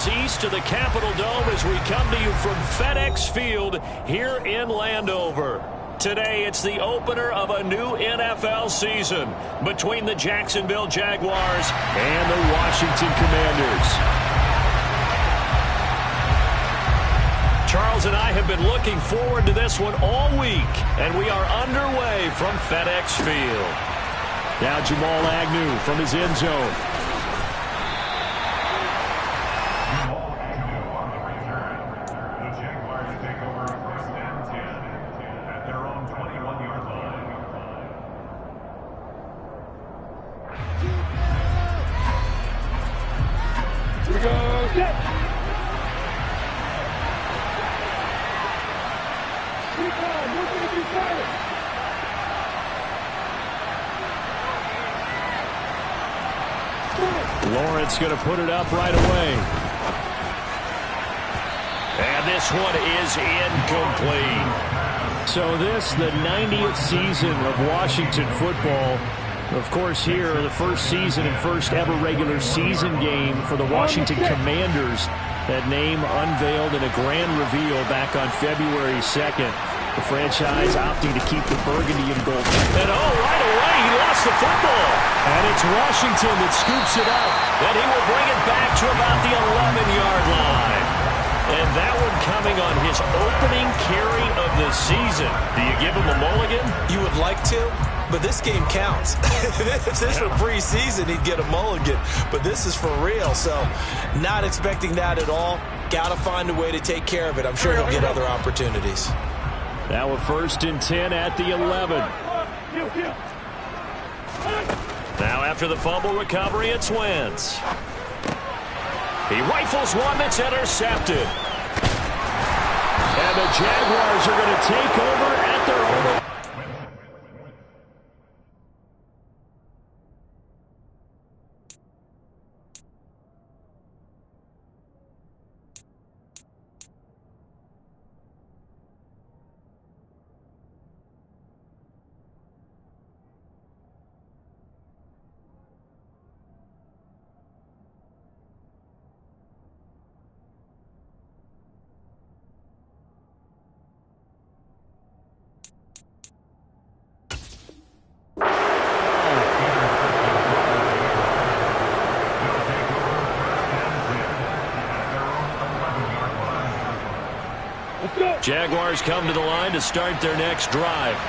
miles east of the Capitol Dome as we come to you from FedEx Field here in Landover. Today, it's the opener of a new NFL season between the Jacksonville Jaguars and the Washington Commanders. Charles and I have been looking forward to this one all week, and we are underway from FedEx Field. Now Jamal Agnew from his end zone. Lawrence going to put it up right away. And this one is incomplete. So this, the 90th season of Washington football. Of course, here, the first season and first ever regular season game for the Washington Commanders. That name unveiled in a grand reveal back on February 2nd. The franchise opting to keep the burgundy and gold. And right away, he lost the football. And it's Washington that scoops it up. Then he will bring it back to about the 11-yard line. And that one coming on his opening carry of the season. Do you give him a mulligan? You would like to, but this game counts. If this were preseason, he'd get a mulligan. But this is for real, so not expecting that at all. Got to find a way to take care of it. I'm sure he'll get other opportunities. Now a 1st and 10 at the 11. Now after the fumble recovery, it's Wentz. He rifles one that's intercepted. And the Jaguars are going to take over at their own. Jaguars come to the line to start their next drive.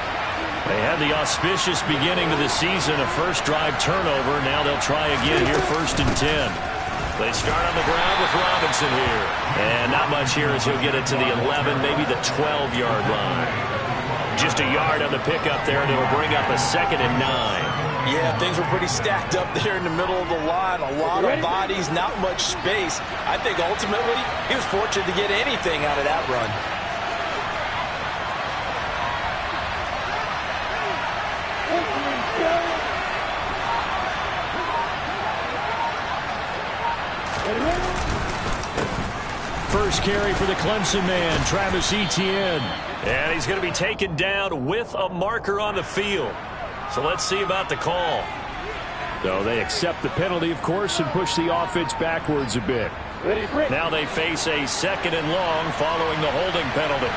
They had the auspicious beginning to the season, a first drive turnover. Now they'll try again here, 1st and 10. They start on the ground with Robinson here. And not much here as he'll get it to the 11, maybe the 12-yard line. Just a yard on the pickup there, and it'll bring up a 2nd and 9. Yeah, things were pretty stacked up there in the middle of the line. A lot of bodies, not much space. I think ultimately he was fortunate to get anything out of that run. First carry for the Clemson man, Travis Etienne. And he's going to be taken down with a marker on the field. So let's see about the call. So they accept the penalty, of course, and push the offense backwards a bit. Now they face a 2nd and long following the holding penalty.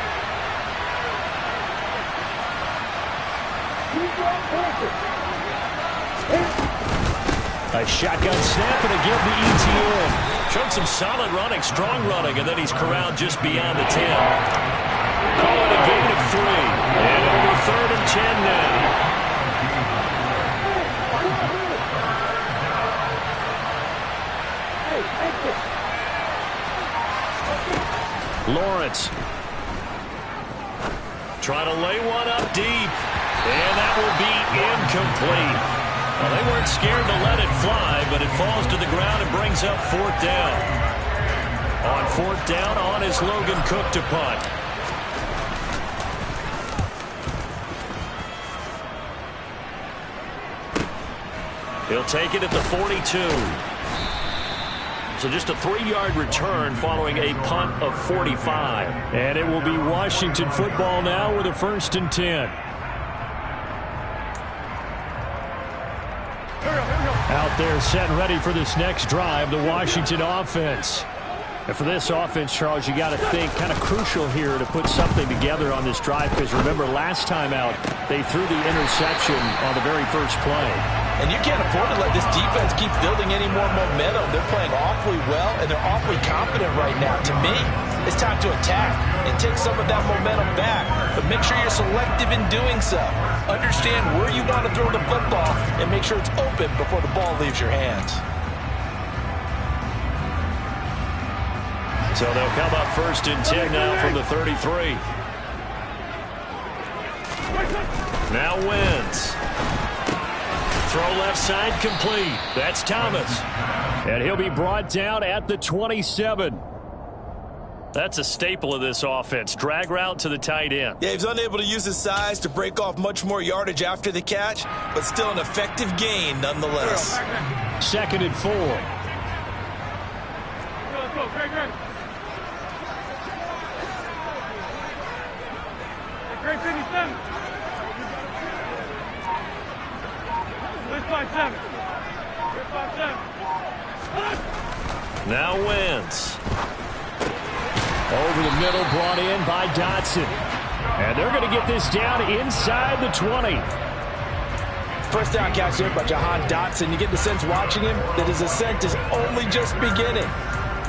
A shotgun snap and a give to Etienne. Showed some solid running, strong running, and then he's corralled just beyond the 10. Call it a gain of 3. And over 3rd and 10 now. Lawrence. Trying to lay one up deep. And that will be incomplete. Well, they weren't scared to let it fly, but it falls to the ground and brings up 4th down. On 4th down, on is Logan Cook to punt. He'll take it at the 42. So just a 3-yard return following a punt of 45. And it will be Washington football now with a 1st and 10. Out there set and ready for this next drive, the Washington offense. And for this offense, Charles, you got to think kind of crucial here to put something together on this drive, because remember last time out they threw the interception on the very first play. And you can't afford to let this defense keep building any more momentum. They're playing awfully well, and they're awfully confident right now. To me, it's time to attack and take some of that momentum back. But make sure you're selective in doing so. Understand where you want to throw the football and make sure it's open before the ball leaves your hands. So they'll come up 1st and 10 now from the 33. Now Wentz. Throw left side complete. That's Thomas. And he'll be brought down at the 27. That's a staple of this offense. Drag route to the tight end. Yeah, he's unable to use his size to break off much more yardage after the catch, but still an effective gain nonetheless. 2nd and 4. Now Wentz. Over the middle, brought in by Dotson. And they're going to get this down inside the 20. First down catch there by Jahan Dotson. You get the sense watching him that his ascent is only just beginning.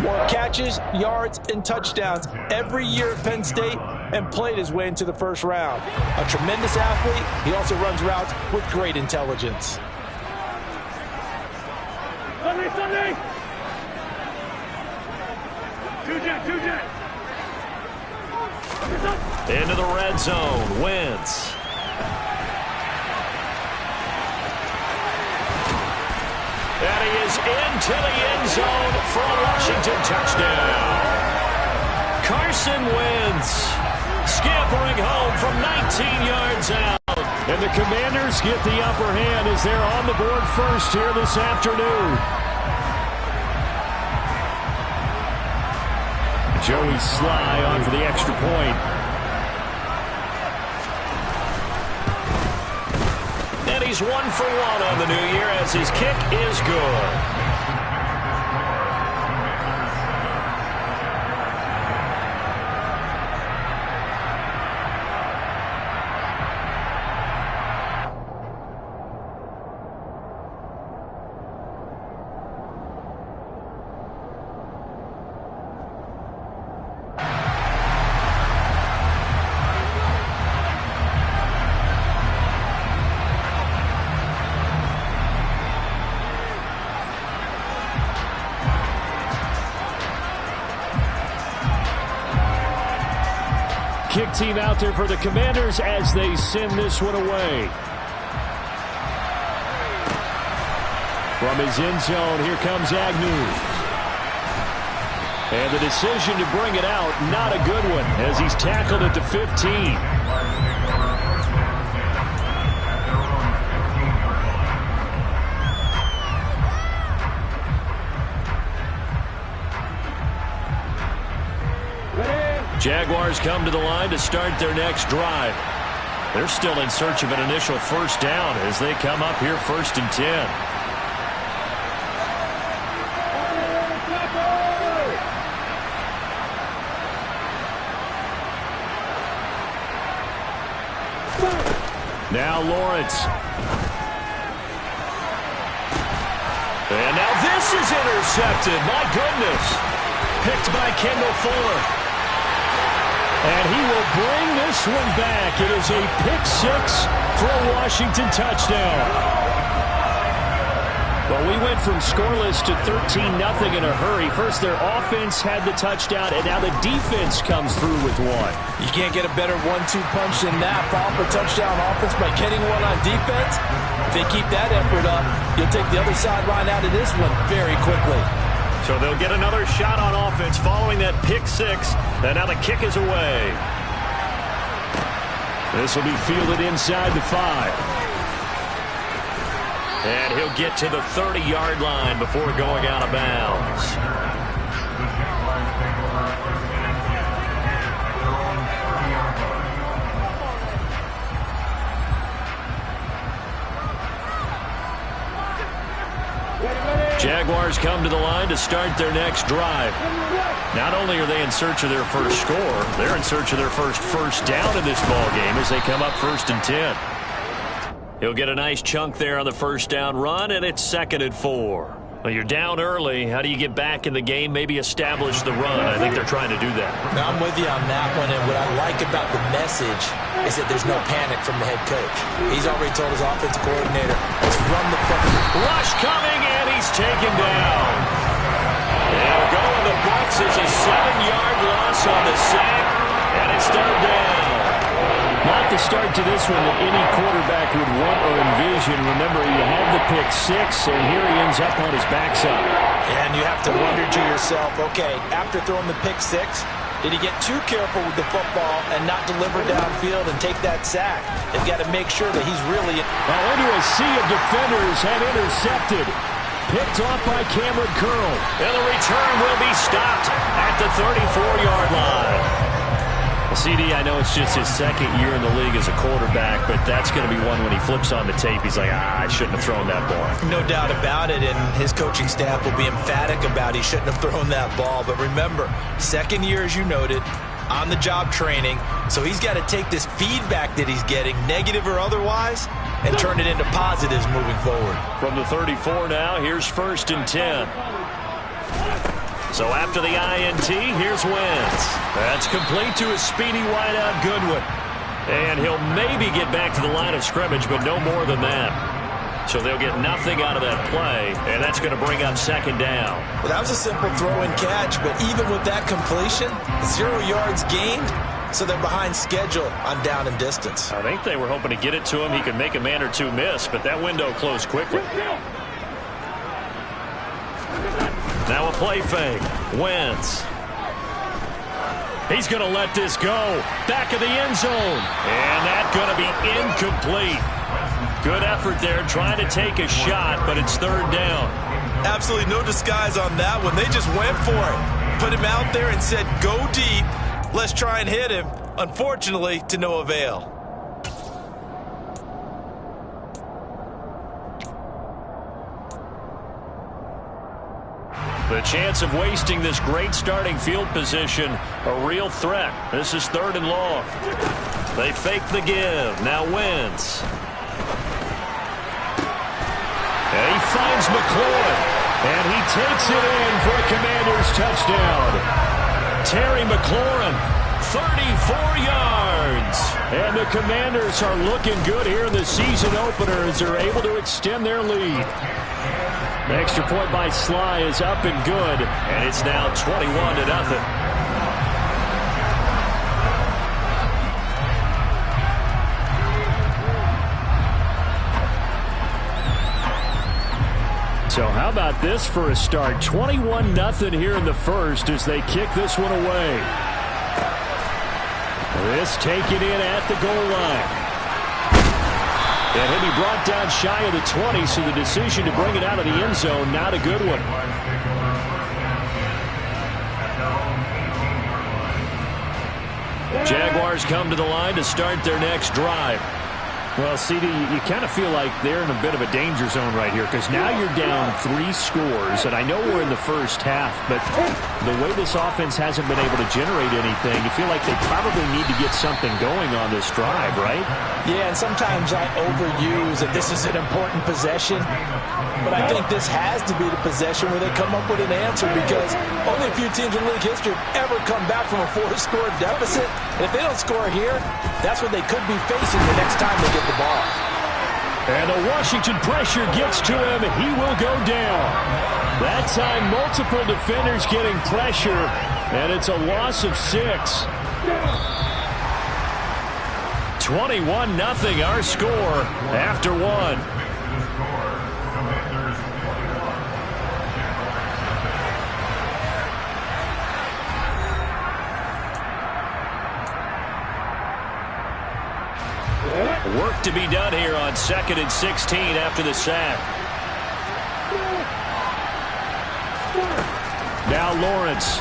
More catches, yards, and touchdowns every year at Penn State, and played his way into the first round. A tremendous athlete. He also runs routes with great intelligence. Sunday! Two-jet! Into the red zone, Wentz. And he is into the end zone for a Washington touchdown. Carson Wentz scampering home from 19 yards out. And the Commanders get the upper hand as they're on the board first here this afternoon. Joey Sly on for the extra point. And he's 1 for 1 on the new year as his kick is good. Kick team out there for the Commanders as they send this one away. From his end zone, here comes Agnew. And the decision to bring it out, not a good one, as he's tackled at the 15. Jaguars come to the line to start their next drive. They're still in search of an initial first down as they come up here 1st and 10. Now Lawrence. And now this is intercepted. My goodness. Picked by Kendall Fuller. And he will bring this one back. It is a pick 6 for a Washington touchdown. Well, we went from scoreless to 13-0 in a hurry. First, their offense had the touchdown, and now the defense comes through with one. You can't get a better 1-2 punch than that. Follow up a touchdown offense by getting one on defense. If they keep that effort up, you'll take the other sideline out of this one very quickly. So they'll get another shot on offense following that pick 6. And now the kick is away. This will be fielded inside the 5. And he'll get to the 30-yard line before going out of bounds. Jaguars Jaguars come to the line to start their next drive. Not only are they in search of their first score, they're in search of their first down in this ball game as they come up 1st and 10. He'll get a nice chunk there on the first down run, and it's 2nd and 4. Well, you're down early. How do you get back in the game, maybe establish the run? I think they're trying to do that. Now, I'm with you on that one, and what I like about the message is that there's no panic from the head coach. He's already told his offensive coordinator, let's run the play. Rush coming, and he's taken down. They'll go on the books as a 7-yard loss on the sack, and it's 3rd down. Not the start to this one that any quarterback would want or envision. Remember, you had the pick 6, and here he ends up on his backside. And you have to wonder to yourself, okay, after throwing the pick 6, did he get too careful with the football and not deliver downfield and take that sack? They've got to make sure that he's really... Well, into a sea of defenders and intercepted. Picked off by Cameron Curl. And the return will be stopped at the 34-yard line. Well, CD, I know it's just his 2nd year in the league as a quarterback, but that's going to be one when he flips on the tape. He's like, I shouldn't have thrown that ball. No doubt about it, and his coaching staff will be emphatic about he shouldn't have thrown that ball. But remember, 2nd year, as you noted, on-the-job training, so he's got to take this feedback that he's getting, negative or otherwise, and turn it into positives moving forward. From the 34 now, here's 1st and 10. So after the INT, here's Wentz. That's complete to a speedy wideout Goodwin. And he'll maybe get back to the line of scrimmage, but no more than that. So they'll get nothing out of that play, and that's going to bring up 2nd down. Well, that was a simple throw and catch, but even with that completion, 0 yards gained, so they're behind schedule on down and distance. I think they were hoping to get it to him. He could make a man or two miss, but that window closed quickly. Now a play fake. Wentz. He's going to let this go. Back of the end zone. And that's going to be incomplete. Good effort there trying to take a shot, but it's 3rd down. Absolutely no disguise on that one. They just went for it. Put him out there and said, go deep. Let's try and hit him. Unfortunately, to no avail. The chance of wasting this great starting field position, a real threat. This is 3rd and long. They fake the give. Now Wentz. And he finds McLaurin. And he takes it in for a Commanders touchdown. Terry McLaurin, 34 yards. And the Commanders are looking good here in the season opener as they're able to extend their lead. The extra point by Sly is up and good, and it's now 21-0. So how about this for a start? 21-0 here in the first as they kick this one away. This taken in at the goal line. And he'll be brought down shy of the 20, so the decision to bring it out of the end zone, not a good one. Jaguars come to the line to start their next drive. Well, CD, you kind of feel like they're in a bit of a danger zone right here because now you're down 3 scores, and I know we're in the first half, but the way this offense hasn't been able to generate anything, you feel like they probably need to get something going on this drive, right? Yeah, and sometimes I overuse that this is an important possession, but I think this has to be the possession where they come up with an answer because only a few teams in league history have ever come back from a 4-score deficit. And if they don't score here, that's what they could be facing the next time they get the ball. And the Washington pressure gets to him, and he will go down. That time, multiple defenders getting pressure, and it's a loss of 6. 21-0 our score after 1. Work to be done here on 2nd and 16 after the sack. Now Lawrence.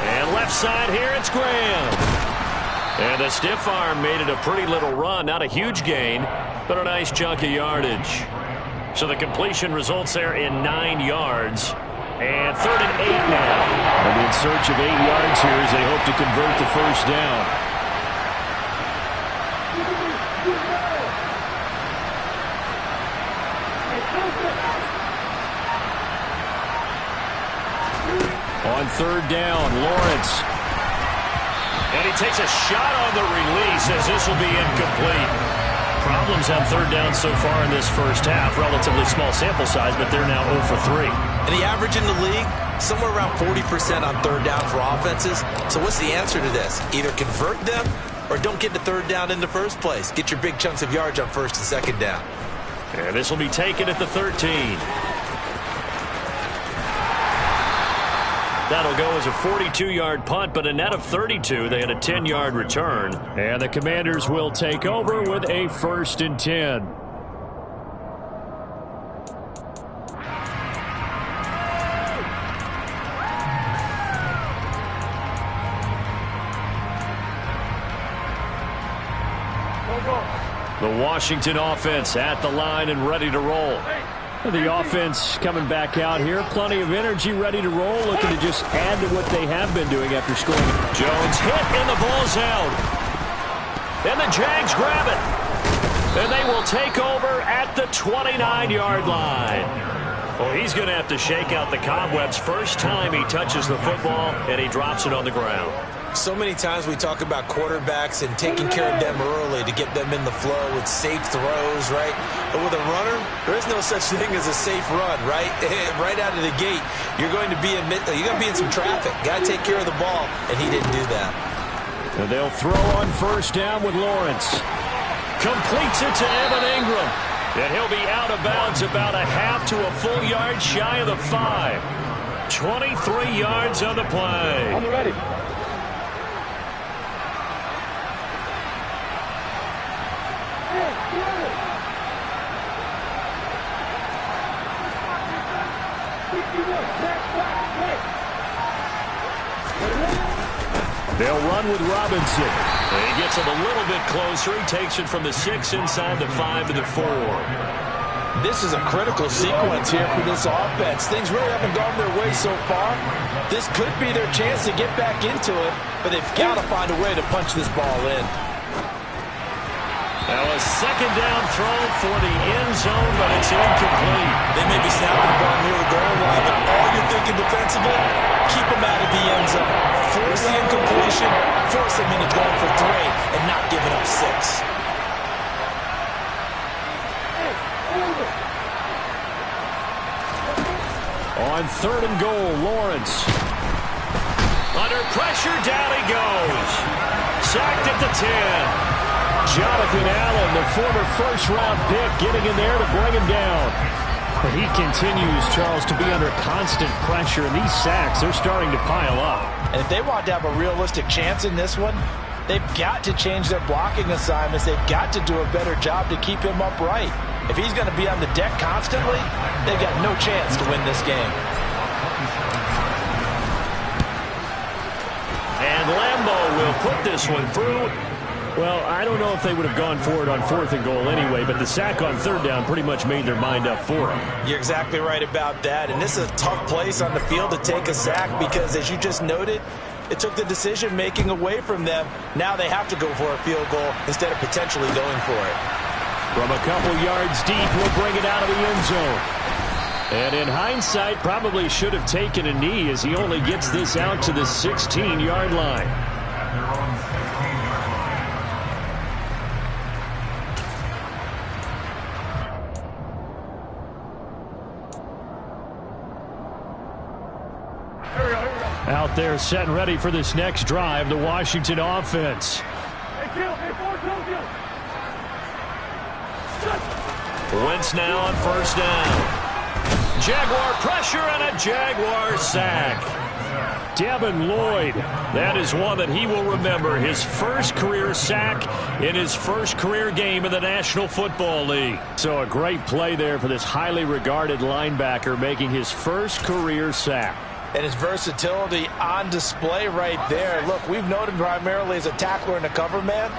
And left side here, it's Graham. And the stiff arm made it a pretty little run. Not a huge gain, but a nice chunk of yardage. So the completion results there in 9 yards. And 3rd and 8 now. And in search of 8 yards here as they hope to convert the first down. On 3rd down, Lawrence. And he takes a shot on the release as this will be incomplete. Problems on 3rd down so far in this first half. Relatively small sample size, but they're now 0 for 3. And the average in the league, somewhere around 40% on 3rd down for offenses. So what's the answer to this? Either convert them or don't get the 3rd down in the first place. Get your big chunks of yards on 1st and 2nd down. And this will be taken at the 13. That'll go as a 42-yard punt, but a net of 32. They had a 10-yard return. And the Commanders will take over with a 1st and 10. The Washington offense at the line and ready to roll. The offense coming back out here. Plenty of energy, ready to roll. Looking to just add to what they have been doing after scoring. Jones hit, and the ball's out. And the Jags grab it. And they will take over at the 29-yard line. Well, he's going to have to shake out the cobwebs. First time he touches the football, and he drops it on the ground. So many times we talk about quarterbacks and taking care of them early to get them in the flow with safe throws, right? But with a runner, there is no such thing as a safe run, right? Right out of the gate, you're going to be in some traffic. Got to take care of the ball, and he didn't do that. And they'll throw on 1st down with Lawrence. Completes it to Evan Ingram. And he'll be out of bounds about a half to a full yard shy of the 5. 23 yards on the play. On the ready. They'll run with Robinson. And he gets it a little bit closer. He takes it from the 6 inside the 5 to the 4. This is a critical sequence here for this offense. Things really haven't gone their way so far. This could be their chance to get back into it, but they've got to find a way to punch this ball in. Now a 2nd down throw for the end zone, but it's incomplete. They may be snapping the ball near the goal line, but all you're thinking defensively, keep them out of the end zone. Force the incompletion, force them into going for 3, and not giving up 6. On 3rd and goal, Lawrence. Under pressure, down he goes. Sacked at the 10. Jonathan Allen, the former first-round pick, getting in there to bring him down. But he continues, Charles, to be under constant pressure, and these sacks, they're starting to pile up. And if they want to have a realistic chance in this one, they've got to change their blocking assignments. They've got to do a better job to keep him upright. If he's going to be on the deck constantly, they've got no chance to win this game. And Lambeau will put this one through. Well, I don't know if they would have gone for it on 4th and goal anyway, but the sack on 3rd down pretty much made their mind up for it. You're exactly right about that, and this is a tough place on the field to take a sack because, as you just noted, it took the decision-making away from them. Now they have to go for a field goal instead of potentially going for it. From a couple yards deep, we'll bring it out of the end zone. And in hindsight, probably should have taken a knee as he only gets this out to the 16-yard line. Out there set and ready for this next drive, the Washington offense. Wentz now on 1st down. Jaguar pressure and a Jaguar sack. Devin Lloyd, that is one that he will remember. His first career sack in his first career game in the National Football League. So a great play there for this highly regarded linebacker making his first career sack. And his versatility on display right there. Look, we've known him primarily as a tackler and a cover man,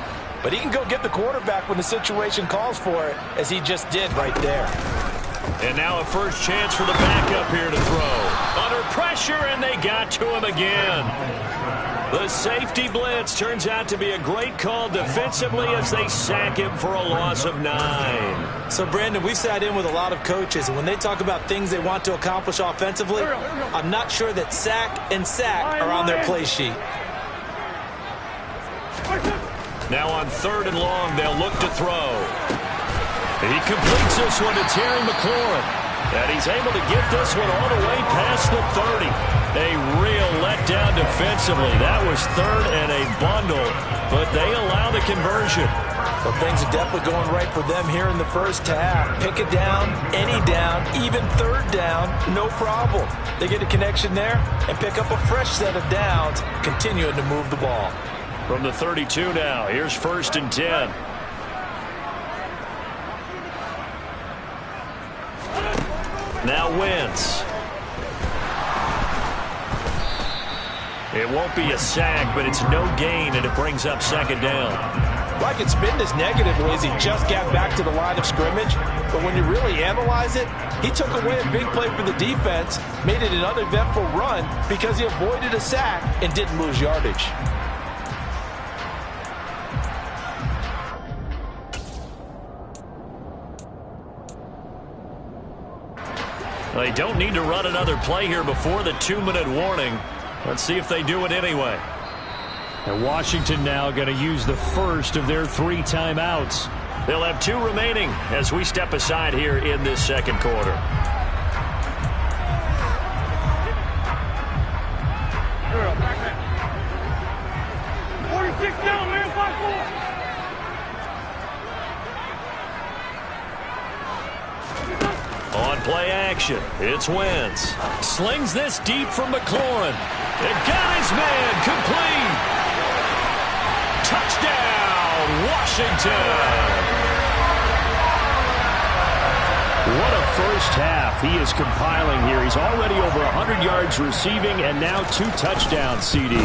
but he can go get the quarterback when the situation calls for it, as he just did right there. And now a first chance for the backup here to throw. Under pressure, and they got to him again. The safety blitz turns out to be a great call defensively as they sack him for a loss of 9. So, Brandon, we've sat in with a lot of coaches, and when they talk about things they want to accomplish offensively, I'm not sure that sack and sack are on their play sheet. Now on 3rd and long, they'll look to throw. He completes this one to Terry McLaurin. And he's able to get this one all the way past the 30. A real letdown defensively. That was 3rd and a bundle, but they allow the conversion. Well, things are definitely going right for them here in the first half. Pick a down, any down, even 3rd down, no problem. They get a connection there and pick up a fresh set of downs, continuing to move the ball. From the 32 now, here's 1st and 10. Now Wentz. It won't be a sack, but it's no gain, and it brings up 2nd down. Well, I could spin this negatively as he just got back to the line of scrimmage, but when you really analyze it, he took away a big play for the defense, made it an uneventful run because he avoided a sack and didn't lose yardage. They don't need to run another play here before the 2-minute warning. Let's see if they do it anyway. And Washington now going to use the first of their 3 timeouts. They'll have 2 remaining as we step aside here in this 2nd quarter. On play action, it's Wentz. Slings this deep from McLaurin. It got his man complete. Touchdown, Washington. What a first half he is compiling here. He's already over 100 yards receiving and now 2 touchdowns, CD.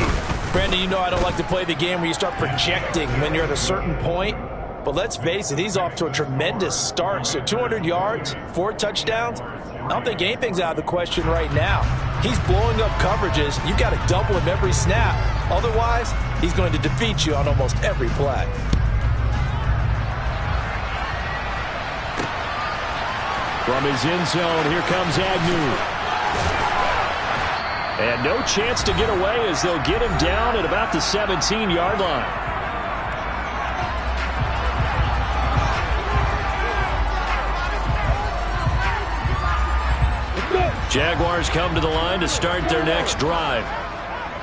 Brandon, you know I don't like to play the game where you start projecting when you're at a certain point. But let's face it, he's off to a tremendous start. So 200 yards, 4 touchdowns. I don't think anything's out of the question right now. He's blowing up coverages. You've got to double him every snap. Otherwise, he's going to defeat you on almost every play. From his end zone, here comes Agnew. And no chance to get away as they'll get him down at about the 17-yard line. Jaguars come to the line to start their next drive.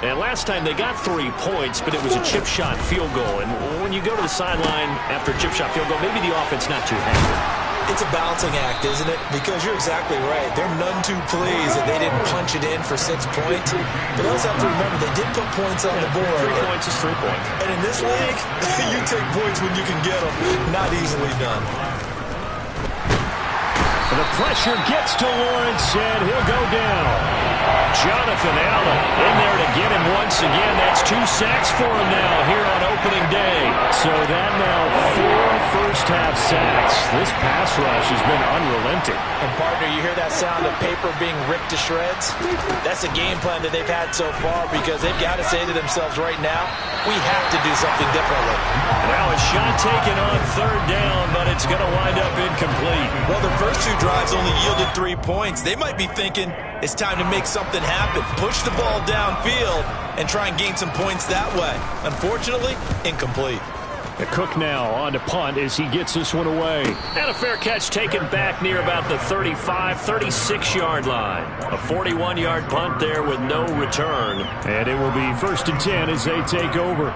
And last time they got 3 points, but it was a chip shot field goal. And when you go to the sideline after a chip shot field goal, maybe the offense not too happy. It's a balancing act, isn't it? Because you're exactly right. They're none too pleased that they didn't punch it in for 6 points. But also have to remember, they did put points on the board. 3 points is 3 points. And in this league, you take points when you can get them. Not easily done. The pressure gets to Lawrence, and he'll go down. Jonathan Allen in there to get him once again. That's 2 sacks for him now here on opening day. So that now 4 first-half sacks. This pass rush has been unrelenting. And, partner, you hear that sound of paper being ripped to shreds? That's a game plan that they've had so far because they've got to say to themselves right now, we have to do something differently. Now a shot taken on 3rd down, but it's going to wind up incomplete. Well, the first 2 drives only yielded 3 points. They might be thinking it's time to make something happen. Push the ball downfield and try and gain some points that way. Unfortunately, incomplete. The Cook now on to punt as he gets this one away. And a fair catch taken back near about the 35, 36-yard line. A 41-yard punt there with no return. And it will be 1st and 10 as they take over.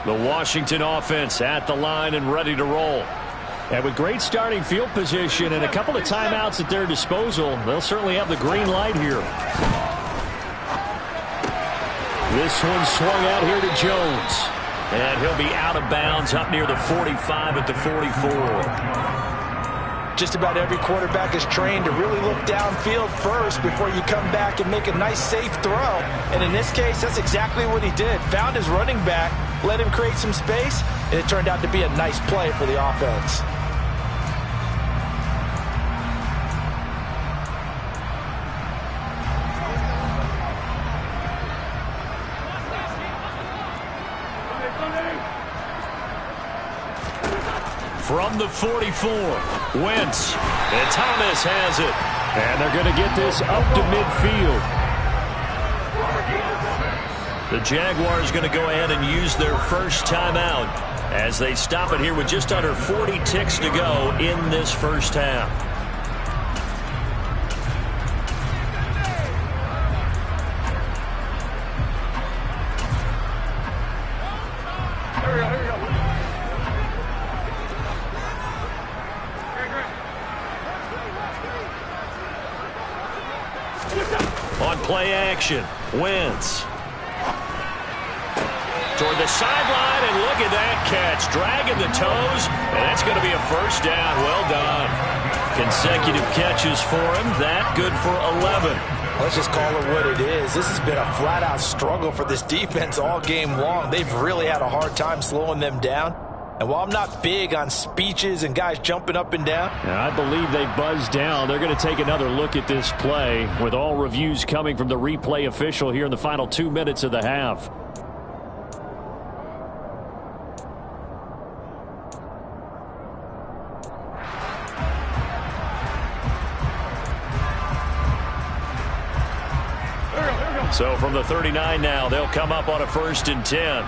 The Washington offense at the line and ready to roll. And with great starting field position and a couple of timeouts at their disposal, they'll certainly have the green light here. This one swung out here to Jones. And he'll be out of bounds up near the 45 at the 44. Just about every quarterback is trained to really look downfield first before you come back and make a nice, safe throw. And in this case, that's exactly what he did. Found his running back, let him create some space, and it turned out to be a nice play for the offense. From the 44, Wentz, and Thomas has it. And they're going to get this up to midfield. The Jaguars going to go ahead and use their first timeout as they stop it here with just under 40 ticks to go in this first half. On play action, Wentz. Toward the sideline, and look at that catch. Dragging the toes, and that's going to be a first down. Well done. Consecutive catches for him. That good for 11. Let's just call it what it is. This has been a flat-out struggle for this defense all game long. They've really had a hard time slowing them down. And while I'm not big on speeches and guys jumping up and down, I believe they buzzed down. They're going to take another look at this play with all reviews coming from the replay official here in the final 2 minutes of the half. So from the 39 now, they'll come up on a 1st and 10.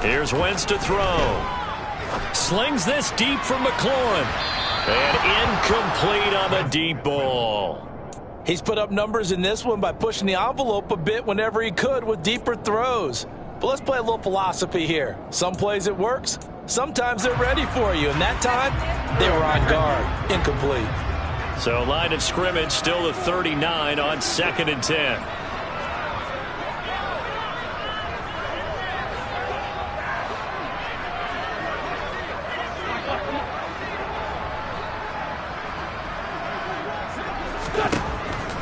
Here's Wentz to throw. Slings this deep for McLaurin. And incomplete on the deep ball. He's put up numbers in this one by pushing the envelope a bit whenever he could with deeper throws. But let's play a little philosophy here. Some plays it works. Sometimes they're ready for you. And that time, they were on guard. Incomplete. So line of scrimmage still the 39 on 2nd and 10.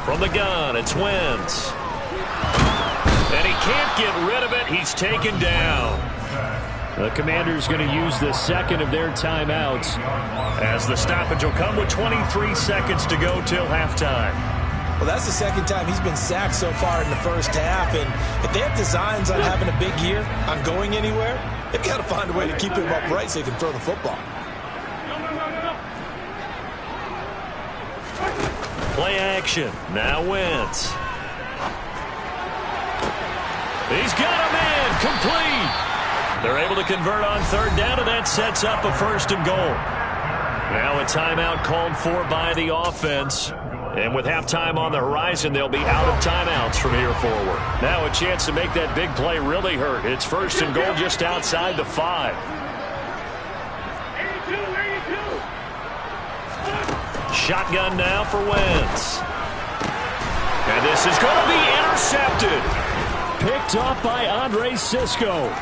From the gun, it's Wentz. And he can't get rid of it. He's taken down. The Commanders going to use the second of their timeouts as the stoppage will come with 23 seconds to go till halftime. Well, that's the second time he's been sacked so far in the first half. And if they have designs on having a big year, on going anywhere, they've got to find a way to keep him upright so he can throw the football. Play action. Now Wentz. He's got a man. Complete. They're able to convert on 3rd down, and that sets up a 1st and goal. Now a timeout called for by the offense. And with halftime on the horizon, they'll be out of timeouts from here forward. Now a chance to make that big play really hurt. It's 1st and goal just outside the 5. Shotgun now for Wentz. And this is going to be intercepted. Picked off by Andre Sisco.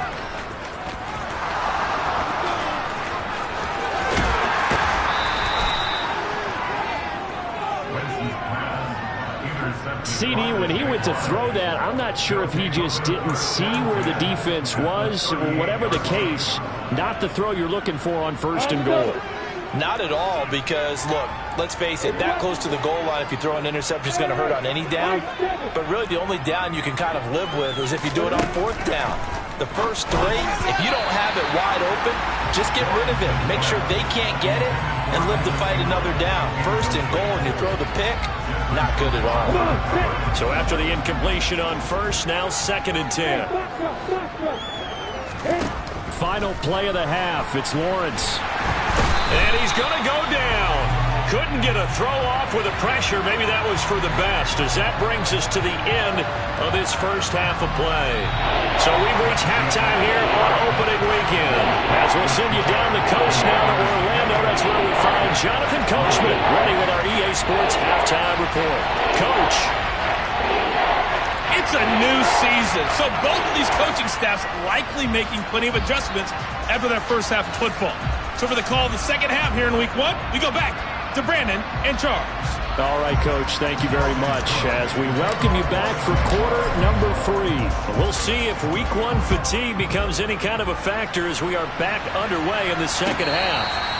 CD, when he went to throw that, I'm not sure if he just didn't see where the defense was. Whatever the case, not the throw you're looking for on 1st and goal. Not at all, because, look, let's face it, that close to the goal line, if you throw an interception, it's going to hurt on any down. But really, the only down you can kind of live with is if you do it on 4th down. The first 3, if you don't have it wide open, just get rid of it. Make sure they can't get it and live to fight another down. 1st and goal, and you throw the pick, not good at all. So after the incompletion on 1st, now 2nd and 10. Final play of the half. It's Lawrence. And he's going to go down. Couldn't get a throw off with the pressure. Maybe that was for the best, as that brings us to the end of this first half of play. So we've reached halftime here on opening weekend, as we'll send you down the coast now to Orlando to that's where we find Jonathan Coachman, ready with our EA Sports halftime report. Coach. It's a new season, so both of these coaching staffs likely making plenty of adjustments after their first half of football. So for the call of the second half here in Week 1, we go back to Brandon and Charles. All right, Coach, thank you very much as we welcome you back for quarter number 3. We'll see if Week 1 fatigue becomes any kind of a factor as we are back underway in the second half.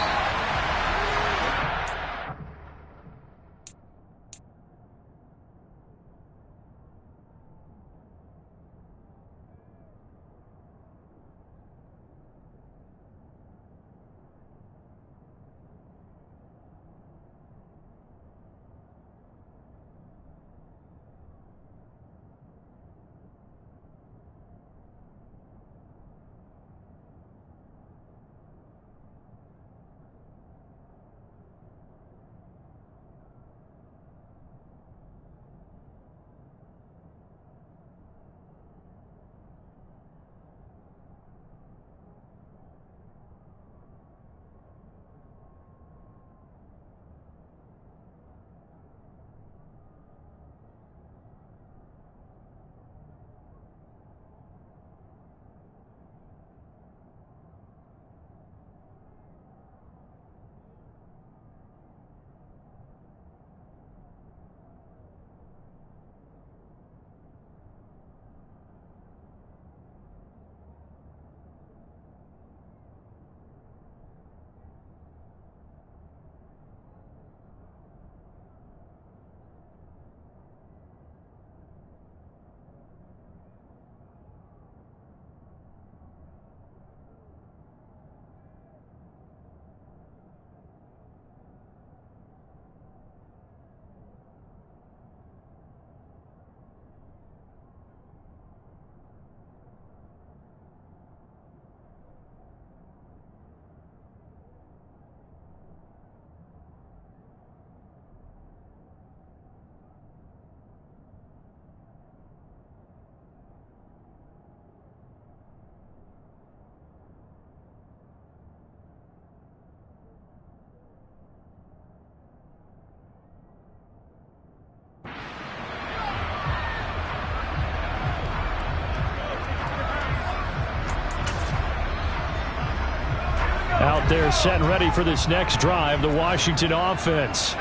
Out there set and ready for this next drive, the Washington offense.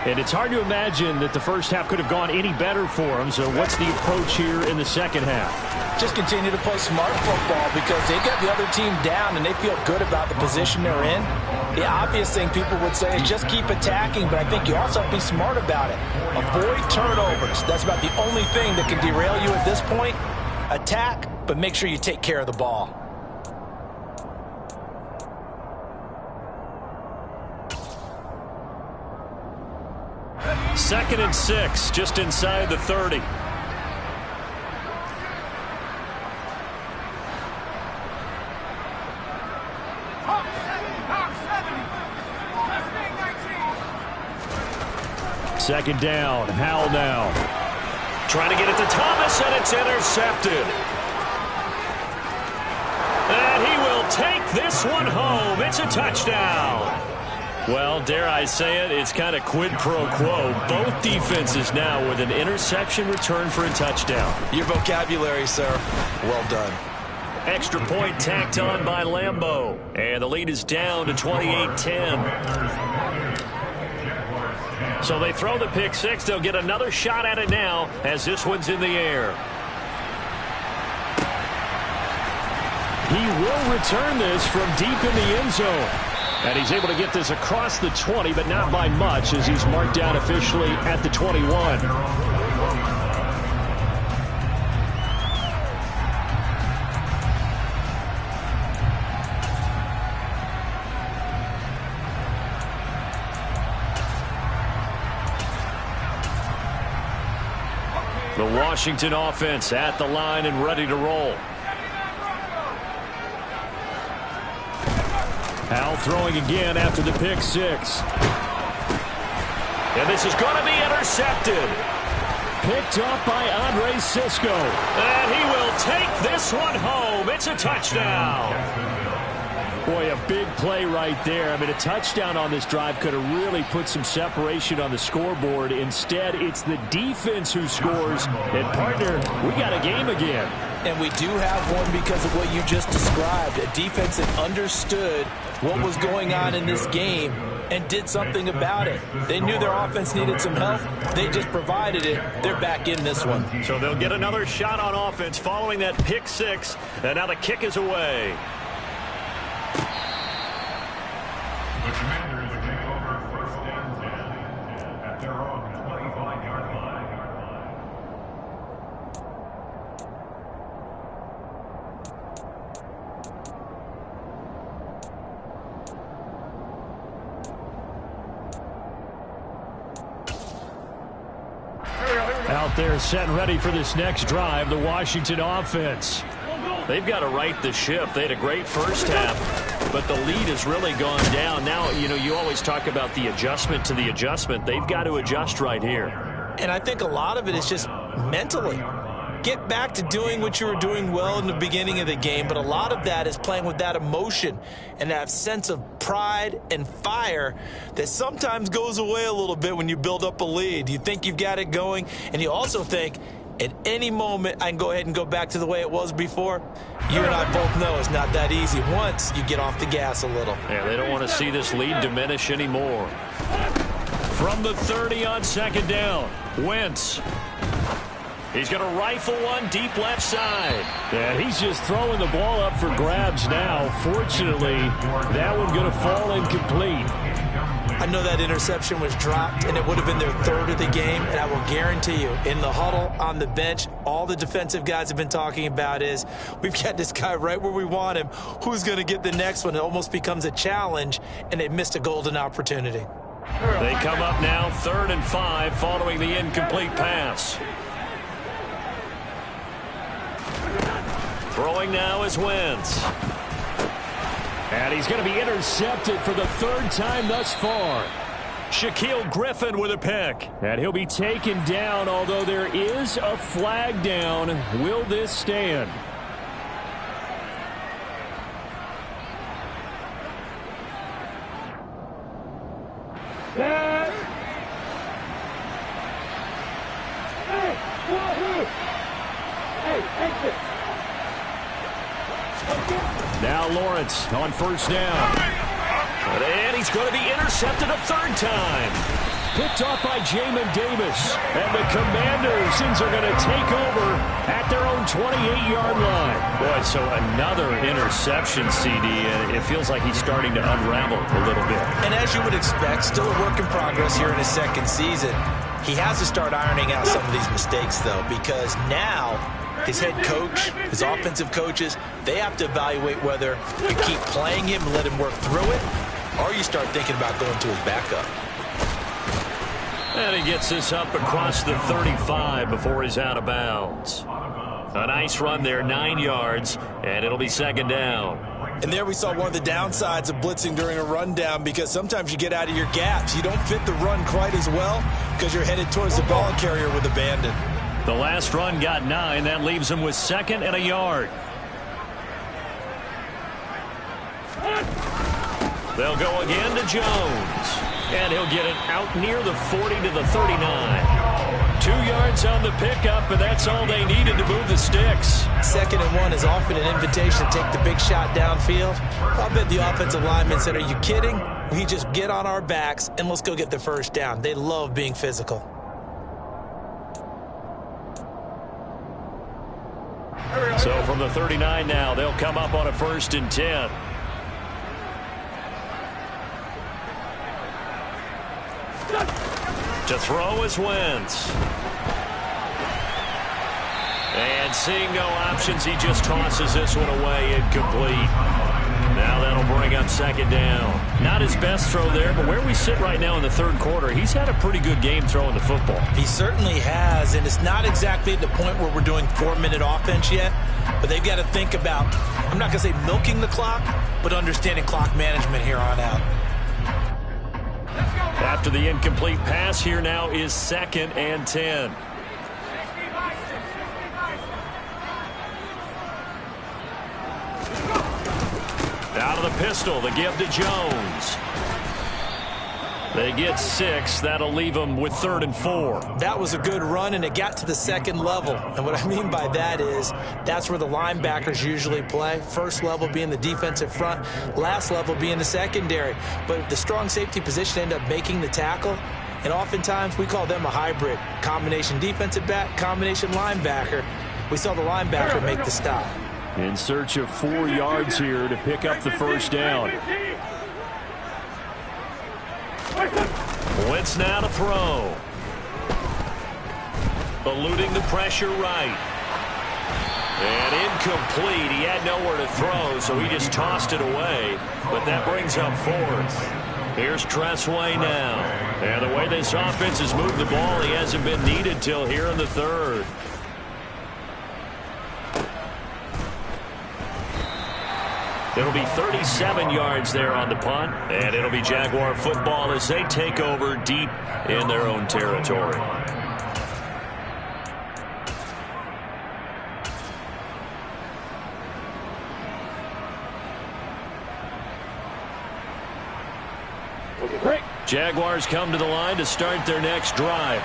And it's hard to imagine that the first half could have gone any better for them. So what's the approach here in the second half? Just continue to play smart football because they got the other team down and they feel good about the position they're in. The obvious thing people would say is just keep attacking, but I think you also have to be smart about it. Avoid turnovers. That's about the only thing that can derail you at this point. Attack, but make sure you take care of the ball. Second and 6, just inside the 30. Second down, Howell now. Trying to get it to Thomas, and it's intercepted. And he will take this one home. It's a touchdown. Well, dare I say it, it's kind of quid pro quo. Both defenses now with an interception return for a touchdown. Your vocabulary, sir. Well done. Extra point tacked on by Lambeau. And the lead is down to 28-10. So they throw the pick six. They'll get another shot at it now as this one's in the air. He will return this from deep in the end zone. And he's able to get this across the 20, but not by much as he's marked down officially at the 21. The Washington offense at the line and ready to roll. Howell throwing again after the pick six. And this is going to be intercepted. Picked up by Andre Cisco. And he will take this one home. It's a touchdown. Boy, a big play right there. I mean, a touchdown on this drive could have really put some separation on the scoreboard. Instead, it's the defense who scores. And, partner, we got a game again. And we do have one because of what you just described. A defense that understood what was going on in this game and did something about it. They knew their offense needed some help. They just provided it. They're back in this one. So they'll get another shot on offense following that pick six. And now the kick is away. The Commanders take over first and 10 at their own 25-yard line. Out there set and ready for this next drive, the Washington offense. They've got to right the ship. They had a great first half, but the lead has really gone down. Now, you know, you always talk about the adjustment to the adjustment. They've got to adjust right here. And I think a lot of it is just mentally. Get back to doing what you were doing well in the beginning of the game, but a lot of that is playing with that emotion and that sense of pride and fire that sometimes goes away a little bit when you build up a lead. You think you've got it going, and you also think, at any moment, I can go ahead and go back to the way it was before. You and I both know it's not that easy once you get off the gas a little. Yeah, they don't want to see this lead diminish anymore. From the 30 on second down, Wentz. He's going to rifle one deep left side. Yeah, he's just throwing the ball up for grabs now. Fortunately, that one going to fall incomplete. I know that interception was dropped, and it would have been their third of the game, and I will guarantee you, in the huddle, on the bench, all the defensive guys have been talking about is, we've got this guy right where we want him. Who's going to get the next one? It almost becomes a challenge, and they missed a golden opportunity. They come up now 3rd and 5 following the incomplete pass. Throwing now is Wentz. And he's going to be intercepted for the 3rd time thus far. Shaquille Griffin with a pick. And he'll be taken down, although there is a flag down. Will this stand? Now Lawrence on first down. And he's going to be intercepted a 3rd time. Picked off by Jamin Davis. And the Commanders are going to take over at their own 28-yard line. Boy, so another interception, CD. And it feels like he's starting to unravel a little bit. And as you would expect, still a work in progress here in his 2nd season. He has to start ironing out some of these mistakes, though, because now his head coach, his offensive coaches, they have to evaluate whether you keep playing him and let him work through it, or you start thinking about going to his backup. And he gets this up across the 35 before he's out of bounds. A nice run there, 9 yards, and it'll be 2nd down. And there we saw one of the downsides of blitzing during a rundown, because sometimes you get out of your gaps. You don't fit the run quite as well because you're headed towards the ball carrier with abandon. The last run got 9. That leaves him with 2nd and a yard. They'll go again to Jones. And he'll get it out near the 40 to the 39. 2 yards on the pickup, and that's all they needed to move the sticks. 2nd and 1 is often an invitation to take the big shot downfield. I bet the offensive lineman said, are you kidding? We just get on our backs and let's go get the first down. They love being physical. So from the 39 now, they'll come up on a 1st and 10. To throw is Wentz. And seeing no options, he just tosses this one away, incomplete. Now that'll bring up 2nd down. Not his best throw there, but where we sit right now in the 3rd quarter, he's had a pretty good game throwing the football. He certainly has, and it's not exactly at the point where we're doing 4-minute offense yet, but they've got to think about, I'm not going to say milking the clock, but understanding clock management here on out. After the incomplete pass, here now is 2nd and 10. Out Out of the pistol, the give to Jones. They get 6. That'll leave them with 3rd and 4. That was a good run, and it got to the second level. And what I mean by that is that's where the linebackers usually play. First level being the defensive front, last level being the secondary. But the strong safety position ended up making the tackle, and oftentimes we call them a hybrid. Combination defensive back, combination linebacker. We saw the linebacker make the stop. In search of 4 yards here to pick up the first down. Wentz now to throw. Eluding the pressure right. And incomplete. He had nowhere to throw, so he just tossed it away. But that brings up 4th. Here's Tressway now. And the way this offense has moved the ball, he hasn't been needed till here in the 3rd. It'll be 37 yards there on the punt, and it'll be Jaguar football as they take over deep in their own territory. Jaguars come to the line to start their next drive.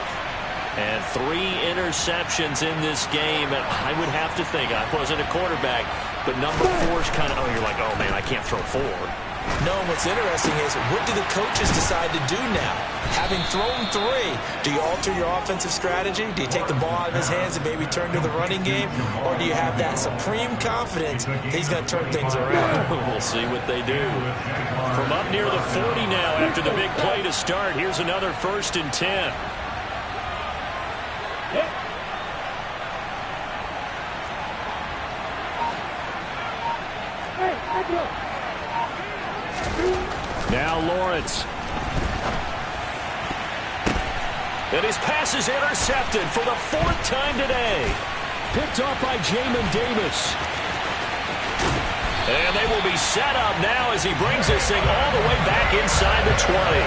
And 3 interceptions in this game. And I would have to think, I wasn't a quarterback, but number 4's kind of, you're like, oh, man, I can't throw 4. No, and what's interesting is, what do the coaches decide to do now? Having thrown 3, do you alter your offensive strategy? Do you take the ball out of his hands and maybe turn to the running game? Or do you have that supreme confidence that he's going to turn things around? We'll see what they do. From up near the 40 now after the big play to start, here's another 1st and 10. Now Lawrence. And his pass is intercepted for the 4th time today. Picked off by Jamin Davis. And they will be set up now as he brings this thing all the way back inside the 20.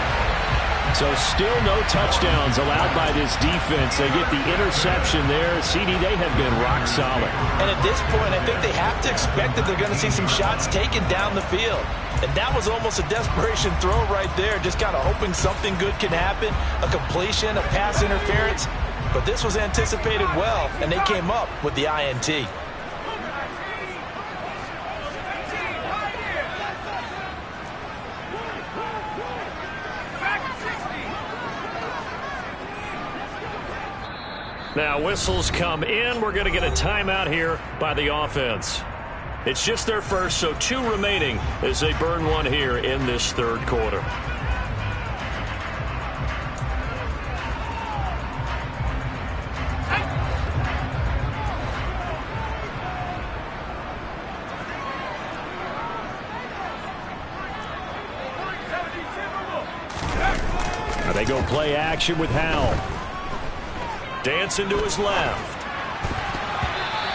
So still no touchdowns allowed by this defense. They get the interception there. CD, they have been rock solid. And at this point, I think they have to expect that they're going to see some shots taken down the field. And that was almost a desperation throw right there, just kind of hoping something good can happen, a completion, a pass interference. But this was anticipated well, and they came up with the INT. Now whistles come in. We're going to get a timeout here by the offense. It's just their first, so 2 remaining as they burn 1 here in this 3rd quarter. Now they go play action with Howell. Dancing to his left.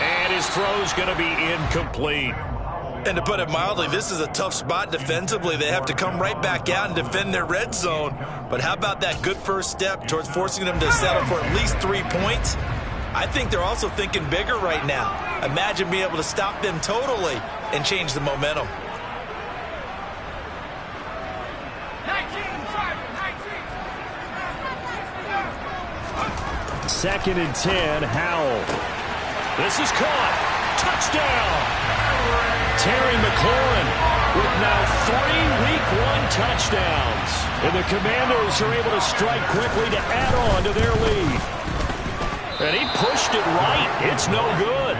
And his throw's going to be incomplete. And to put it mildly, this is a tough spot defensively. They have to come right back out and defend their red zone. But how about that good first step towards forcing them to settle for at least 3 points? I think they're also thinking bigger right now. Imagine being able to stop them totally and change the momentum. 2nd and 10, Howell. This is caught. Touchdown. Terry McLaurin with now 3 Week 1 touchdowns. And the Commandos are able to strike quickly to add on to their lead. And he pushed it right. It's no good.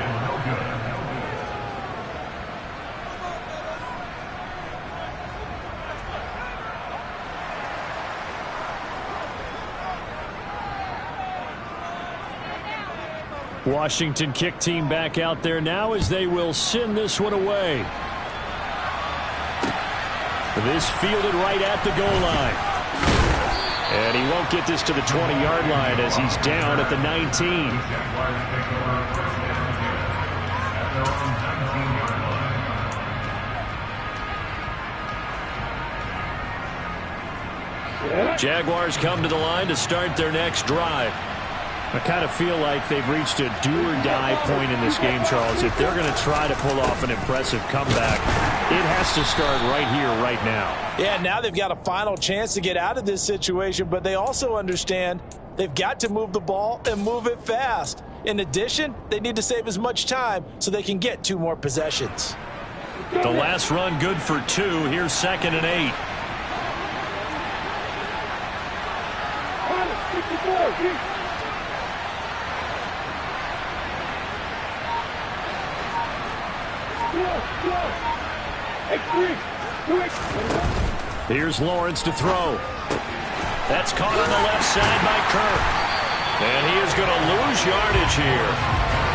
Washington kick team back out there now as they will send this one away. This fielded right at the goal line. And he won't get this to the 20-yard line as he's down at the 19. Jaguars come to the line to start their next drive. I kind of feel like they've reached a do-or-die point in this game, Charles. If they're going to try to pull off an impressive comeback, it has to start right here, right now. Yeah, now they've got a final chance to get out of this situation, but they also understand they've got to move the ball and move it fast. In addition, they need to save as much time so they can get 2 more possessions. The last run good for 2. Here's 2nd and 8. Here's Lawrence to throw. That's caught on the left side by Kirk. And he is going to lose yardage here.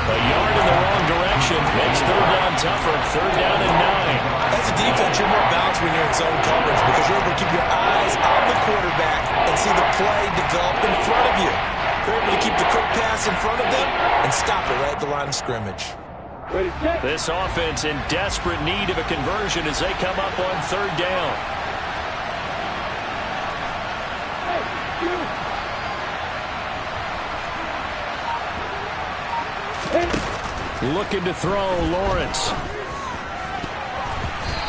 A yard in the wrong direction makes 3rd down tougher. 3rd down and 9. As a defense, you're more balanced when you're in zone coverage because you're able to keep your eyes on the quarterback and see the play develop in front of you. You're able to keep the quick pass in front of them and stop it right at the line of scrimmage. This offense in desperate need of a conversion as they come up on 3rd down. Looking to throw, Lawrence.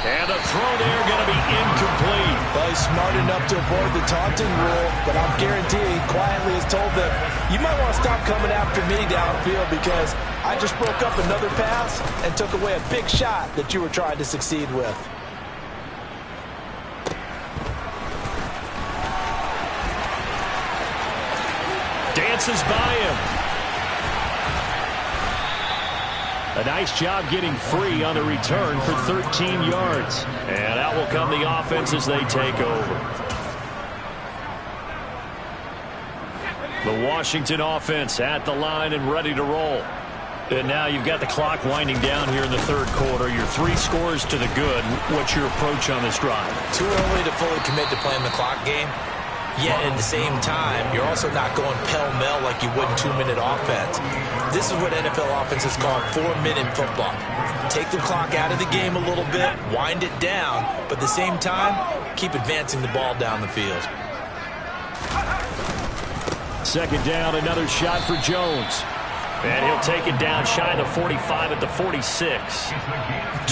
And the throw there going to be incomplete. Well, he's smart enough to avoid the taunting rule, but I'm guaranteeing he quietly has told them, you might want to stop coming after me downfield because I just broke up another pass and took away a big shot that you were trying to succeed with. Dances by him. A nice job getting free on the return for 13 yards. And out will come the offense as they take over. The Washington offense at the line and ready to roll. And now you've got the clock winding down here in the 3rd quarter. Your 3 scores to the good. What's your approach on this drive? Too early to fully commit to playing the clock game. Yet at the same time, you're also not going pell-mell like you would in 2-minute offense. This is what NFL offenses call 4-minute football. Take the clock out of the game a little bit, wind it down, but at the same time, keep advancing the ball down the field. 2nd down, another shot for Jones. And he'll take it down shy of the 45 at the 46.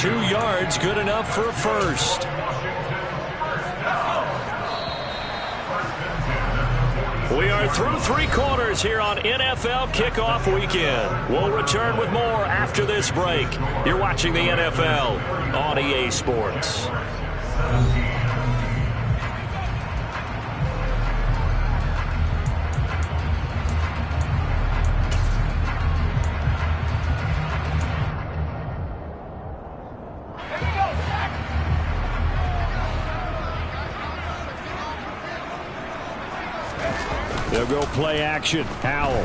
2 yards, good enough for a first. We are through 3 quarters here on NFL Kickoff Weekend. We'll return with more after this break. You're watching the NFL on EA Sports. They'll go play action. Howell.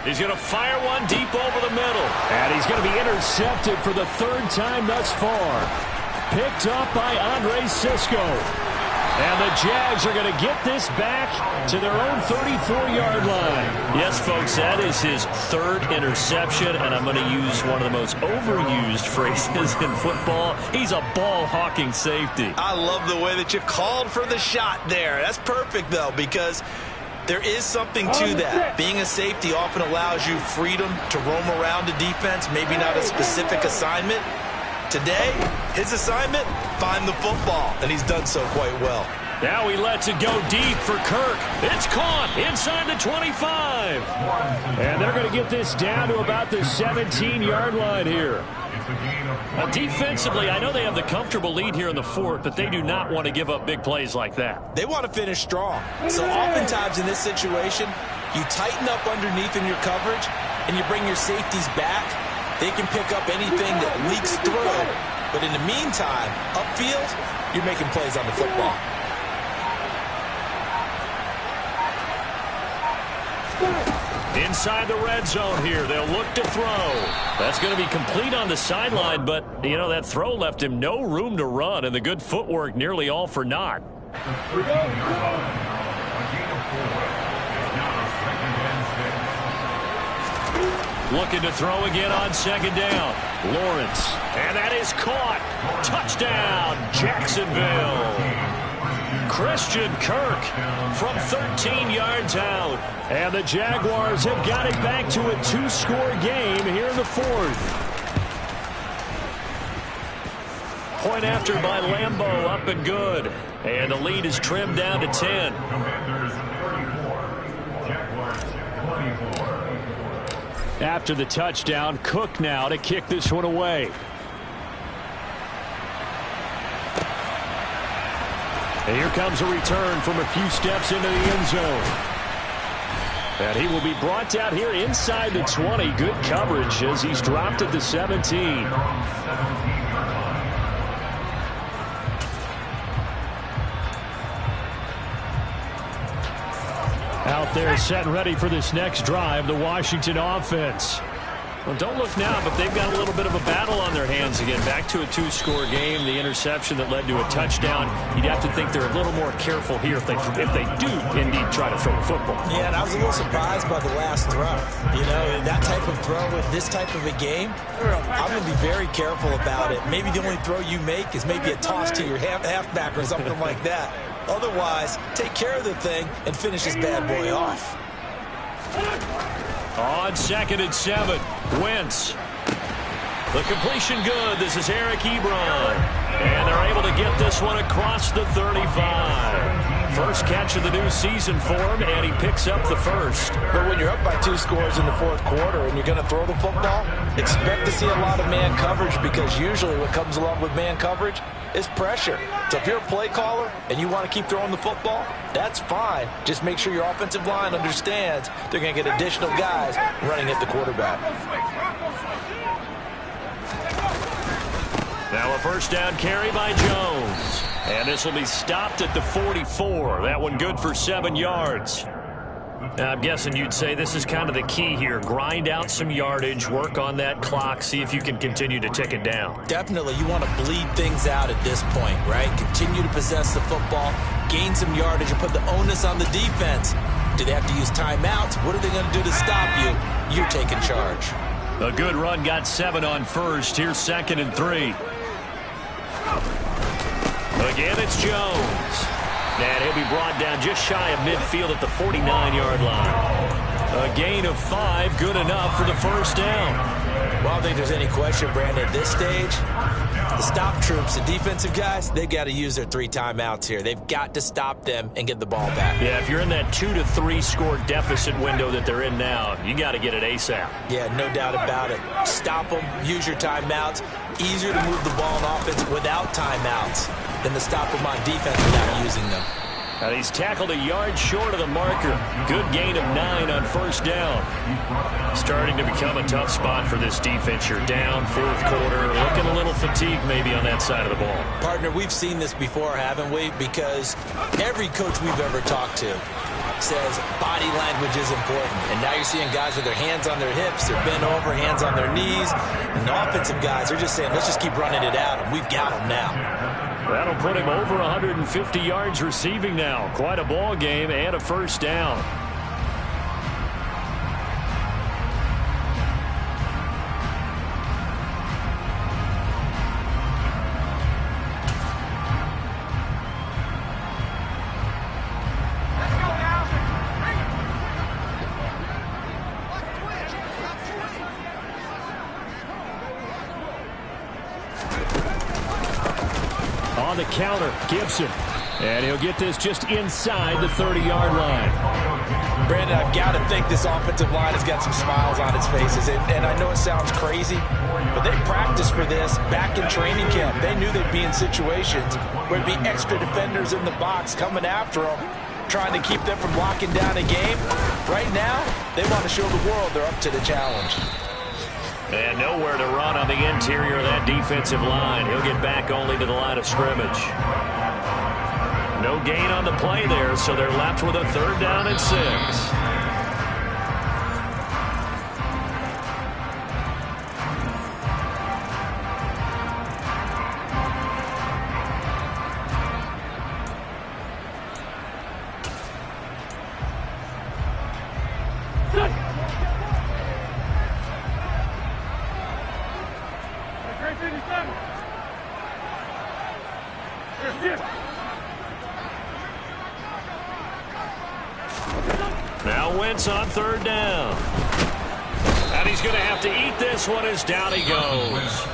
He's going to fire one deep over the middle. And he's going to be intercepted for the 3rd time thus far. Picked up by Andre Cisco. And the Jags are going to get this back to their own 34-yard line. Yes, folks, that is his 3rd interception, and I'm going to use one of the most overused phrases in football. He's a ball-hawking safety. I love the way that you called for the shot there. That's perfect, though, because there is something to that. Being a safety often allows you freedom to roam around a defense, maybe not a specific assignment. Today, his assignment, find the football, and he's done so quite well. Now he lets it go deep for Kirk. It's caught inside the 25. And they're going to get this down to about the 17-yard line here. Defensively, I know they have the comfortable lead here in the 4th, but they do not want to give up big plays like that. They want to finish strong. So oftentimes in this situation, you tighten up underneath in your coverage, and you bring your safeties back. They can pick up anything that leaks through. But in the meantime, upfield, you're making plays on the football. Inside the red zone here, they'll look to throw. That's going to be complete on the sideline, but, you know, that throw left him no room to run, and the good footwork nearly all for naught. Looking to throw again on 2nd down. Lawrence. And that is caught. Touchdown, Jacksonville. Christian Kirk from 13 yards out. And the Jaguars have got it back to a 2-score game here in the 4th. point after by Lambeau, up and good. And the lead is trimmed down to 10. Commanders 34, Jaguars 24. After the touchdown, Cook now to kick this one away. And here comes a return from a few steps into the end zone. And he will be brought down here inside the 20. Good coverage as he's dropped at the 17. Out there set and ready for this next drive, the Washington offense. Well, don't look now, but they've got a little bit of a battle on their hands again. Back to a two-score game, the interception that led to a touchdown. You'd have to think they're a little more careful here if they do indeed try to throw the football. Yeah, and I was a little surprised by the last throw. You know, that type of throw with this type of a game, I'm going to be very careful about it. Maybe the only throw you make is maybe a toss to your halfback or something like that. Otherwise, take care of the thing and finish this bad boy off. On 2nd and 7, Wentz. The completion good. This is Eric Ebron. And they're able to get this one across the 35. First catch of the new season for him, and he picks up the first. But when you're up by 2 scores in the 4th quarter and you're going to throw the football, expect to see a lot of man coverage, because usually what comes along with man coverage is pressure. So if you're a play caller and you want to keep throwing the football, that's fine. Just make sure your offensive line understands they're going to get additional guys running at the quarterback. Now a first down carry by Jones. And this will be stopped at the 44. That one good for 7 yards. Now, I'm guessing you'd say this is kind of the key here. Grind out some yardage, work on that clock, see if you can continue to tick it down. Definitely, you want to bleed things out at this point, right? Continue to possess the football, gain some yardage, and put the onus on the defense. Do they have to use timeouts? What are they going to do to stop you? You're taking charge. A good run got 7 on first. Here's 2nd and 3. Again, it's Jones. And he'll be brought down just shy of midfield at the 49-yard line. A gain of 5, good enough for the first down. Well, I don't think there's any question, Brandon, at this stage, the stop troops, the defensive guys, they've got to use their 3 timeouts here. They've got to stop them and get the ball back. Yeah, if you're in that 2 to 3 score deficit window that they're in now, you got to get it ASAP. Yeah, no doubt about it. Stop them, use your timeouts. Easier to move the ball in offense without timeouts than to stop them on defense without using them. And he's tackled a yard short of the marker. Good gain of 9 on first down. Starting to become a tough spot for this defense. You're down 4th quarter, looking a little fatigued maybe on that side of the ball. Partner, we've seen this before, haven't we? Because every coach we've ever talked to says body language is important. And now you're seeing guys with their hands on their hips, they're bent over, hands on their knees. And the offensive guys are just saying, let's just keep running it out, and we've got them now. That'll put him over 150 yards receiving now. Quite a ball game and a first down. On the counter, Gibson. And he'll get this just inside the 30-yard line. Brandon, I've got to think this offensive line has got some smiles on its faces. And I know it sounds crazy, but they practiced for this back in training camp. They knew they'd be in situations where there'd be extra defenders in the box coming after them, trying to keep them from locking down a game. Right now, they want to show the world they're up to the challenge. And nowhere to run on the interior of that defensive line. He'll get back only to the line of scrimmage. No gain on the play there, so they're left with a 3rd down and 6. Now Wentz on 3rd down. And he's going to have to eat this one as down he goes.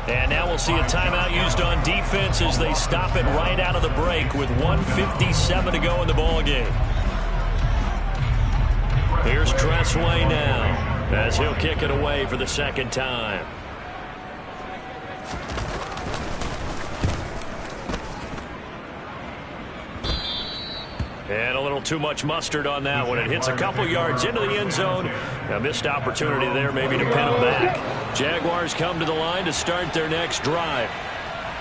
And now we'll see a timeout used on defense as they stop it right out of the break with 1:57 to go in the ballgame. Here's Tressway now as he'll kick it away for the second time. And a little too much mustard on that one. It hits a couple yards into the end zone. A missed opportunity there maybe to pin them back. Jaguars come to the line to start their next drive.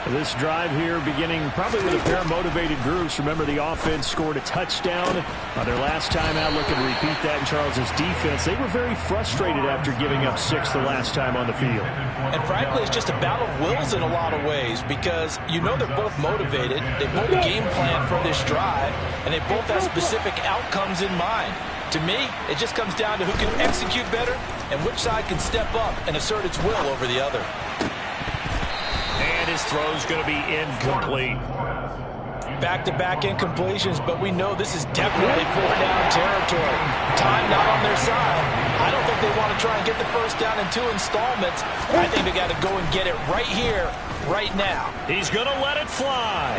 This drive here beginning probably with a pair of motivated groups. Remember, the offense scored a touchdown on their last time out, looking to repeat that in Charles's defense. They were very frustrated after giving up 6 the last time on the field. And frankly, it's just a battle of wills in a lot of ways because you know they're both motivated. They both game plan for this drive, and they both have specific outcomes in mind. To me, it just comes down to who can execute better and which side can step up and assert its will over the other. And his throw's going to be incomplete. Back-to-back incompletions, but we know this is definitely fourth-down territory. Time not on their side. I don't think they want to try and get the first down in 2 installments. I think they got to go and get it right here, right now. He's going to let it fly.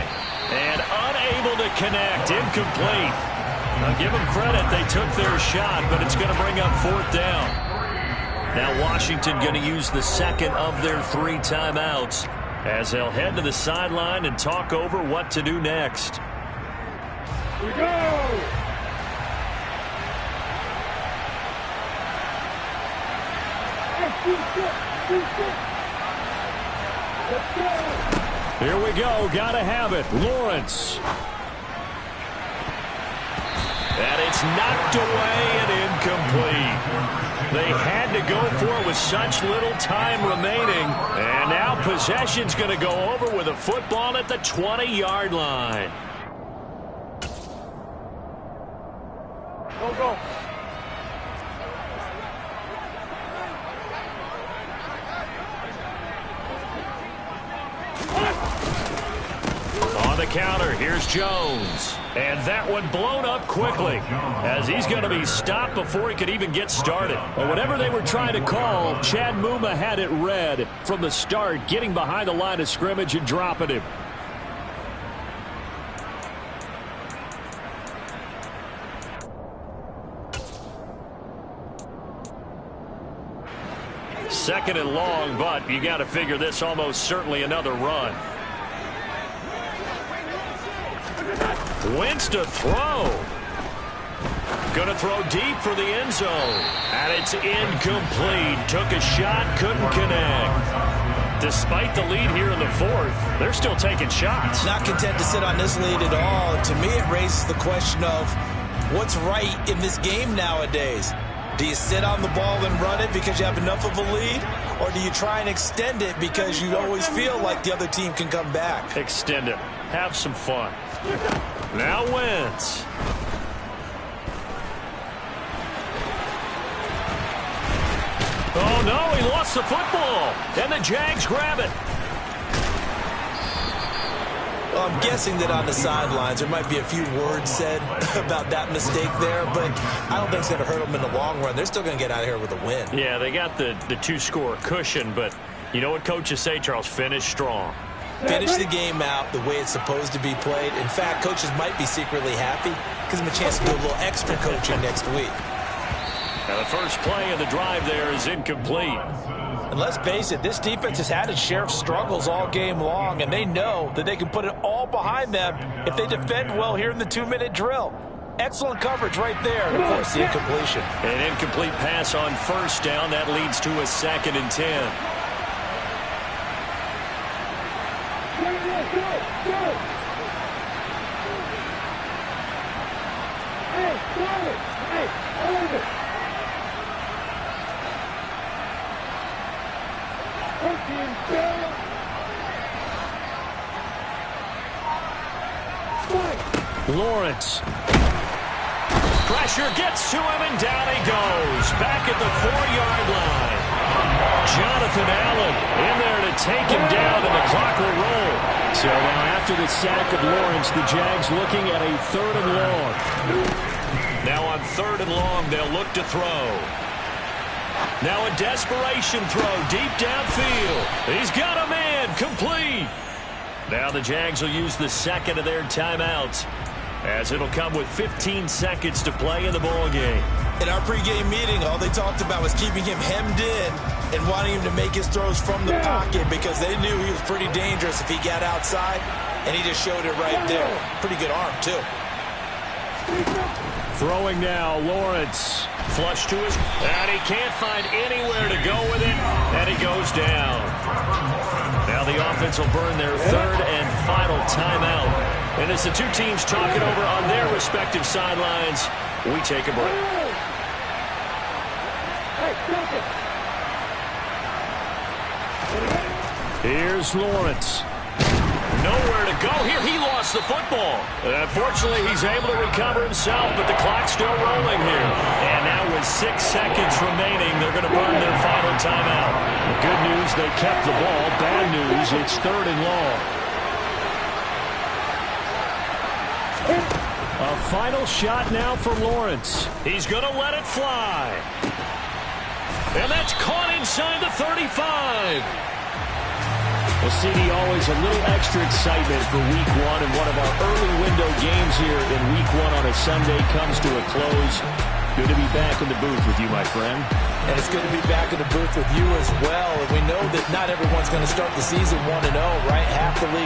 And unable to connect. Incomplete. I'll give them credit. They took their shot, but it's going to bring up 4th down. Now Washington going to use the second of their 3 timeouts as they'll head to the sideline and talk over what to do next. Here we go! Here we go. Gotta have it. Lawrence. And it's knocked away and incomplete. They had to go for it with such little time remaining. And now possession's going to go over with a football at the 20-yard line. Go, go. On the counter, here's Jones. And that one blown up quickly as he's going to be stopped before he could even get started. But whatever they were trying to call, Chad Muma had it read from the start, getting behind the line of scrimmage and dropping him. Second and long, but you got to figure this almost certainly another run. Wentz to throw. Going to throw deep for the end zone. And it's incomplete. Took a shot, couldn't connect. Despite the lead here in the 4th, they're still taking shots. Not content to sit on this lead at all. To me, it raises the question of what's right in this game nowadays. Do you sit on the ball and run it because you have enough of a lead? Or do you try and extend it because you always feel like the other team can come back? Extend it. Have some fun. Now Wentz. Oh, no, he lost the football. And the Jags grab it. Well, I'm guessing that on the sidelines there might be a few words said about that mistake there, but I don't think it's going to hurt them in the long run. They're still going to get out of here with a win. Yeah, they got the 2-score cushion, but you know what coaches say, Charles? Finish strong. Finish the game out the way it's supposed to be played. In fact, coaches might be secretly happy. Gives them a chance to do a little extra coaching next week. Now the first play of the drive there is incomplete. And let's face it, this defense has had its share of struggles all game long, and they know that they can put it all behind them if they defend well here in the 2-minute drill. Excellent coverage right there, and of course the incompletion. An incomplete pass on first down. That leads to a 2nd and 10. Lawrence. Pressure gets to him, and down he goes. Back at the 4-yard line. Jonathan Allen in there to take him down, and the clock will roll. So now after the sack of Lawrence, the Jags looking at a 3rd and long. Now on 3rd and long, they'll look to throw. Now a desperation throw deep downfield. He's got a man, complete. Now the Jags will use the second of their timeouts, as it'll come with 15 seconds to play in the ball game. In our pregame meeting, all they talked about was keeping him hemmed in and wanting him to make his throws from the pocket because they knew he was pretty dangerous if he got outside, and he just showed it right there. Pretty good arm, too. Throwing now, Lawrence. Flush to his, and he can't find anywhere to go with it, and he goes down. Now the offense will burn their third and final timeout. And as the two teams talk it over on their respective sidelines, we take a break. Here's Lawrence. Nowhere to go here. He lost the football. Unfortunately, he's able to recover himself, but the clock's still rolling here. And now with 6 seconds remaining, they're going to burn their final timeout. The good news, they kept the ball. Bad news, it's third and long. A final shot now for Lawrence. He's going to let it fly. And that's caught inside the 35. Well, CD, always a little extra excitement for Week 1, and one of our early window games here in Week 1 on a Sunday comes to a close. Good to be back in the booth with you, my friend. And it's good to be back in the booth with you as well. And we know that not everyone's going to start the season 1-0, right? Half the league